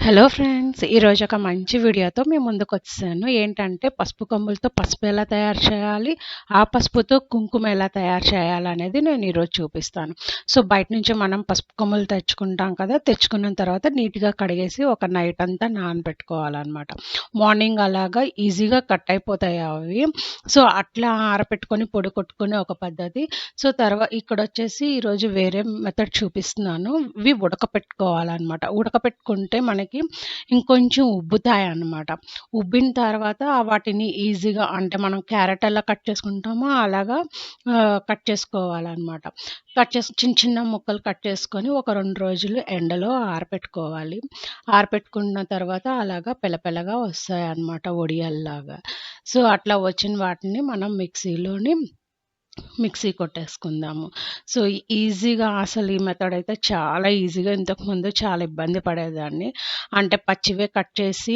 Hello friends! ఈరోజు ఒక మంచి వీడియోతో మీ ముందుకొచ్చేసాను. ఏంటంటే పసుపు కొమ్ములతో పసుపు ఎలా తయారు చేయాలి, ఆ పసుపుతో కుంకుమ ఎలా తయారు చేయాలనేది నేను ఈరోజు చూపిస్తాను. సో, బయట నుంచి మనం పసుపు కొమ్ములు తెచ్చుకుంటాం కదా! తెచ్చుకున్న తర్వాత నీట్‌గా కడిగేసి ఒక నైట్ అంతా నానబెట్టుకోవాలనమాట. మార్నింగ్ అలాగా ఈజీగా కట్ అయిపోతాయి అవి. సో, అట్లా ఆరపెట్టుకొని పొడి కొట్టుకునే ఒక పద్ధతి. సో, ఇక్కడొచ్చేసి ఈరోజు వేరే మెథడ్ చూపిస్తున్నాను. ఇవి ఉడకపెట్టుకోవాలనమాట. ఉడకపెట్టుకుంటే మనకి ఇంకొంచెం ఉబ్బుతాయన్నమాట. ఉబ్బిన తర్వాత వాటిని ఈజీగా అంటే మనం క్యారెట్ ఎలా కట్ చేసుకుంటామో అలాగా కట్ చేసుకోవాలనమాట. చిన్న చిన్న ముక్కలు కట్ చేసుకొని ఒక 2 రోజులు ఎండలో ఆరపెట్టుకోవాలి. ఆరపెట్టుకున్న తర్వాత అలాగా పెళపెళగా వస్తాయన్నమాట వడియాల్లాగా. సో, అట్లా వచ్చిన వాటిని మనం మిక్సీ కొట్టేసుకుందాము. సో, ఈజీగా అసలు ఈ మెథడ్ అయితే చాలా ఈజీగా ఇంతకుముందు చాలా ఇబ్బంది పడేదాన్ని. అంటే పచ్చివే కట్ చేసి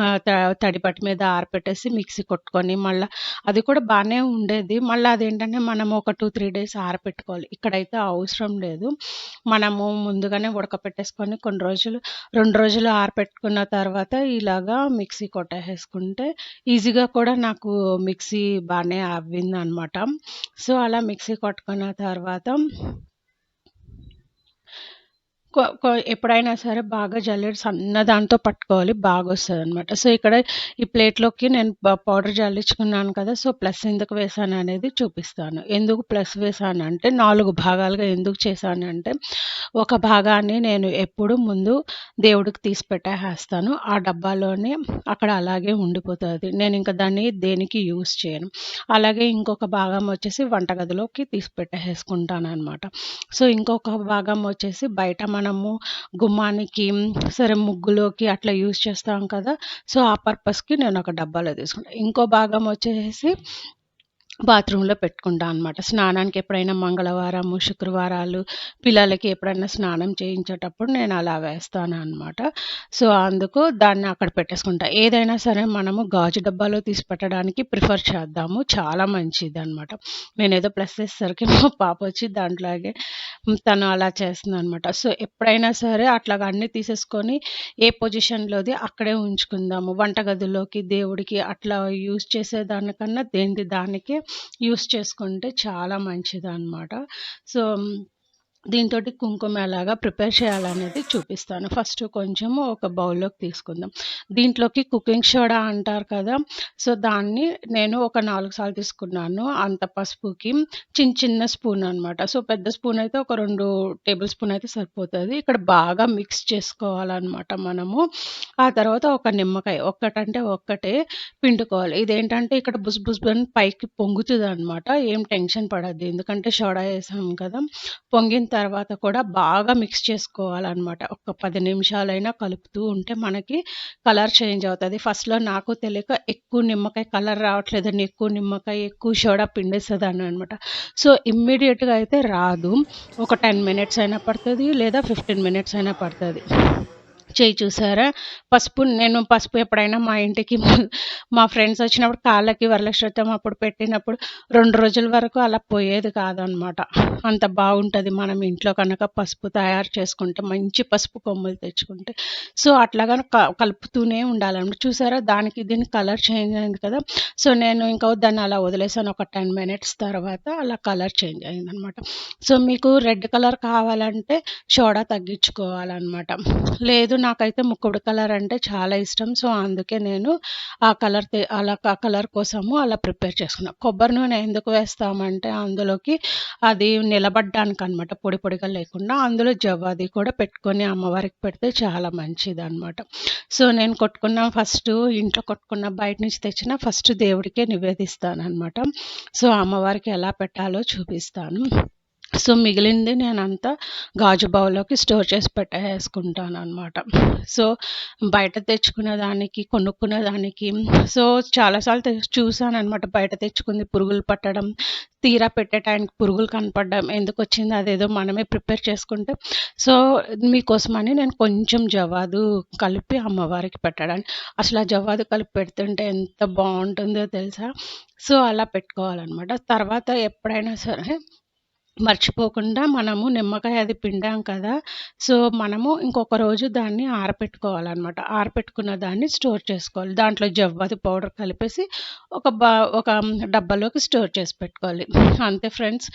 ఆహ్, త తడిపట్టు మీద ఆరపెట్టేసి మిక్సీ కొట్టుకొని మళ్ళా అది కూడా బానే ఉండేది. మళ్ళా అదేంటంటే మనము ఒక 2, 3 డేస్ ఆరపెట్టుకోవాలి. ఇక్కడైతే అవసరం లేదు. మనము ముందుగానే ఉడకపెట్టేసుకొని కొన్ని రోజులు 2 రోజులు ఆరపెట్టుకున్న తర్వాత ఇలాగా మిక్సీ కొట్టేసేసుకుంటే ఈజీగా కూడా నాకు మిక్సీ బానే అవ్విందనమాట. సో, అలా మిక్సీ కొట్టుకున్న తర్వాత కొ కొ ఎప్పుడైనా సరే బాగా జల్లెడ సన్న దాంతో పట్టుకోవాలి. బాగొస్తదనమాట. సో, ఇక్కడ ఈ ప్లేట్‌లోకి నేను పౌడర్ జల్లించుకున్నాను కదా! సో, ప్లస్ ఎందుకు వేశాననేది చూపిస్తాను. ఎందుకు ప్లస్ వేశానంటే 4 భాగాలుగా ఎందుకు చేశానంటే, ఒక భాగాన్ని నేను ఎప్పుడు ముందు దేవుడికి తీసి పెట్టేసేస్తాను. ఆ డబ్బాలోనే అక్కడ అలాగే ఉండిపోతది. నేనింక దాన్ని దేనికి యూజ్ చేయను. అలాగే ఇంకొక భాగం వచ్చేసి వంటగదిలోకి తీసి పెట్టేసేసుకుంటాననమాట. సో, ఇంకొక భాగం వచ్చేసి బయట మనము గుమ్మానికి సరే ముగ్గులోకి అట్లా యూజ్ చేస్తాం కదా! సో, ఆ పర్పస్‌కి నేనొక డబ్బాలో తీసుకుంటా. ఇంకో భాగం వచ్చేసి బాత్రూమ్‌లో పెట్టుకుంటా అనమాట. స్నానానికి ఎప్పుడైనా మంగళవారము, శుక్రవారాలు పిల్లలకి ఎప్పుడైనా స్నానం చేయించేటప్పుడు నేను అలా వేస్తాననమాట. సో, అందుకు దాన్ని అక్కడ పెట్టేసుకుంటా. ఏదైనా సరే మనము గాజు డబ్బాలో తీసి పెట్టడానికి ప్రిఫర్ చేద్దాము. చాలా మంచిదనమాట. నేనేదో ప్లస్ చేసేసరికి మా పాపొచ్చి దాంట్లాగే తను అలా చేస్తుందనమాట. సో, ఎప్పుడైనా సరే అట్లాగా అన్నీ తీసేసుకొని ఏ పొజిషన్‌లోది అక్కడే ఉంచుకుందాము. వంటగదిలోకి, దేవుడికి అట్లా యూజ్ చేసేదానికన్నా దేనిది దానికే యూజ్ చేసుకుంటే చాలా మంచిదనమాట. సో, దీనితోటి కుంకుమ ఎలాగా ప్రిపేర్ చేయాలనేది చూపిస్తాను. ఫస్ట్ కొంచెము ఒక బౌల్‌లోకి తీసుకుందాం. దీంట్లోకి కుకింగ్ సోడా అంటారు కదా! సో, దాన్ని నేను ఒక 4 సార్లు తీసుకున్నాను. అంత పసుపుకి చిన్న స్పూన్ అనమాట. సో, పెద్ద స్పూన్ అయితే ఒక 2 టేబుల్ స్పూన్ అయితే సరిపోతది. ఇక్కడ బాగా మిక్స్ చేసుకోవాలనమాట మనము. ఆ తర్వాత ఒక నిమ్మకాయ ఒక్కటంటే ఒక్కటే పిండుకోవాలి. ఇదేంటంటే ఇక్కడ బుస్ అని పైకి పొంగుతదనమాట. ఏం టెన్షన్ పడొద్దు. ఎందుకంటే సోడా ఏసాం కదా! పొంగిన తర్వాత కూడా బాగా మిక్స్ చేసుకోవాలనమాట. ఒక 10 నిమిషాలైనా కలుపుతూ ఉంటే మనకి కలర్ చేంజ్ అవుతది. ఫస్ట్‌లో నాకు తెలియక ఎక్కువ నిమ్మకాయ కలర్ రావట్లేదని ఎక్కువ నిమ్మకాయ, ఎక్కువ సోడా పిండేసేదాన్ననమాట. సో, ఇమ్మీడియేట్‌గా అయితే రాదు. ఒక 10 మినిట్స్ అయినా పడతది లేదా 15 మినిట్స్ అయినా పడతది. చూసారా? నేను పసుపు ఎప్పుడైనా మా ఇంటికి మా ఫ్రెండ్స్ వచ్చినప్పుడు కాళ్ళకి వరలక్ష్మివ్రతం అప్పుడు పెట్టినప్పుడు 2 రోజుల వరకు అలా పోయేది కాదనమాట. అంత బావుంటది మనం ఇంట్లో కనుక పసుపు తయారు చేసుకుంటే, మంచి పసుపు కొమ్ములు తెచ్చుకుంటే. సో, అట్లాగా కలుపుతూనే ఉండాలనమాట. చూసారా? దానికి దీనికి కలర్ చేంజ్ అయింది కదా! సో, నేను ఇంకా దాన్ని అలా వదిలేసాను. ఒక 10 మినిట్స్ తర్వాత అలా కలర్ చేంజ్ అయిందనమాట. సో, మీకు రెడ్ కలర్ కావాలంటే సోడా తగ్గించుకోవాలనమాట. లేదు నాకైతే ముక్కుడు కలర్ అంటే చాలా ఇష్టం. సో, అందుకే నేను ఆ కలర్ కోసము అలా ప్రిపేర్ చేసుకున్నా. కొబ్బరి నూనె ఎందుకు వేస్తామంటే అందులోకి అది నిలబడ్డానికనమాట. పొడి పొడిగా లేకుండా. అందులో జవ్వాది కూడా పెట్టుకొని అమ్మవారికి పెడితే చాలా మంచిదనమాట. సో, నేను ఇంట్లో కొట్టుకున్న బయట నుంచి తెచ్చిన ఫస్ట్ దేవుడికే నివేదిస్తాననమాట. సో, అమ్మవారికి ఎలా పెట్టాలో చూపిస్తాను. సో, మిగిలింది నేనంతా గాజు బౌల్‌లోకి స్టోర్ చేసి పెట్టేసుకుంటాననమాట. సో, బయట తెచ్చుకునే దానికి, కొనుక్కునే దానికి సో, చాలా సార్లు చూసాననమాట. బయట తెచ్చుకుంది పురుగులు పట్టడం, తీరా పెట్టే టైంకి పురుగులు కనపడడం. ఎందుకొచ్చింది అదేదో మనమే ప్రిపేర్ చేసుకుంటే సో, మీకోసమని నేను కొంచెం జవాదు కలిపి అమ్మవారికి పెట్టడానికి అసలు ఆ జవ్వాదు కలిపి పెడుతుంటే ఎంత బావుంటుందో తెలుసా? సో, అలా పెట్టుకోవాలనమాట. తర్వాత ఎప్పుడైనా సరే మర్చిపోకుండా మనము నిమ్మకాయ అది పిండాం కదా! సో, మనము ఇంకొక రోజు దాన్ని ఆరపెట్టుకోవాలనమాట. ఆరపెట్టుకున్న దాన్ని స్టోర్ చేసుకోవాలి. దాంట్లో జవ్వాది పౌడర్ కలిపేసి ఒక డబ్బాలోకి స్టోర్ చేసి పెట్టుకోవాలి. అంతే ఫ్రెండ్స్.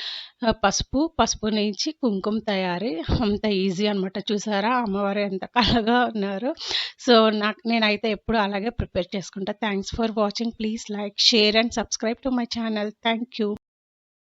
పసుపు నుంచి కుంకుమ తయారీ అంత ఈజీ అనమాట. చూసారా అమ్మవారు ఎంత కళగా ఉన్నారో. సో, నేనైతే ఎప్పుడు అలాగే ప్రిపేర్ చేసుకుంటా. Thanks for watching. Please like, share and subscribe to my channel. Thank you.